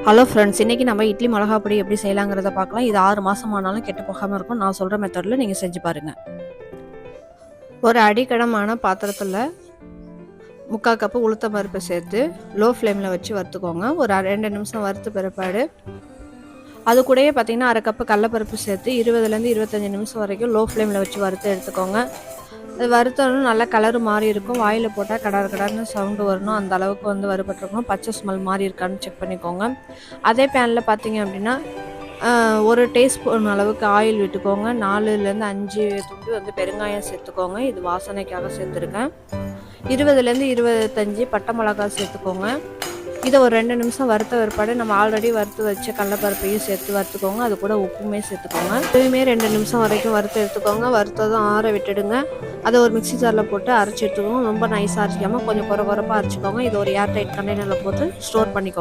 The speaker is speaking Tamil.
ஹலோ ஃப்ரெண்ட்ஸ், இன்றைக்கி நம்ம இட்லி மிளகா பொடி எப்படி செய்யலாங்கிறத பார்க்கலாம். இது 6 மாதம் ஆனாலும் கெட்டு போகாமல் இருக்கும். நான் சொல்கிற மெத்தடில் நீங்கள் செஞ்சு பாருங்கள். ஒரு அடிக்கடமான பாத்திரத்தில் 3/4 கப்பு உளுத்தம் பருப்பு சேர்த்து லோ ஃப்ளேமில் வச்சு வறுத்துக்கோங்க. ஒரு 2 நிமிஷம் வறுத்து பிறப்பாடு அது கூடயே பார்த்திங்கன்னா 1/2 கப்பு கடலப்பருப்பு சேர்த்து 20லேருந்து 25 நிமிஷம் வரைக்கும் லோ ஃப்ளேமில் வச்சு வறுத்து எடுத்துக்கோங்க. அது வறுத்தோன்னு நல்லா கலர் மாறி இருக்கும். வாயில் போட்டால் கடன்னு சவுண்டு வரணும். அந்த அளவுக்கு வறுபட்டுருக்கணும். பச்சை ஸ்மெல் மாறி இருக்கான்னு செக் பண்ணிக்கோங்க. அதே பேனில் பார்த்தீங்க அப்படின்னா ஒரு டீஸ்பூன் அளவுக்கு ஆயில் விட்டுக்கோங்க. 4லேருந்து 5 துண்டு பெருங்காயம் சேர்த்துக்கோங்க. இது வாசனைக்காக சேர்த்துருக்கேன். 20லேருந்து 25 பட்டை மிளகாய் சேர்த்துக்கோங்க. இதை ஒரு 2 நிமிஷம் வறுத்த பிற்பாடு நம்ம ஆல்ரெடி வறுத்து வச்ச கடலப்பருப்பையும் சேர்த்து வறுத்துக்கோங்க. அது கூட உப்புமே சேர்த்துக்கோங்க. இதுவுமே 2 நிமிஷம் வரைக்கும் வறுத்து எடுத்துக்கோங்க. வறுத்ததும் ஆற விட்டுடுங்க. அதை ஒரு மிக்ஸி ஜாரில் போட்டு அரைச்சி எடுத்துக்கோங்க. ரொம்ப நைஸாக அரைச்சிக்காமல் கொஞ்சம் குறை குறைப்பாக அரைச்சிக்கோங்க. இது ஒரு ஏர் டைட் கண்டெய்னரில் போட்டு ஸ்டோர் பண்ணிக்கோங்க.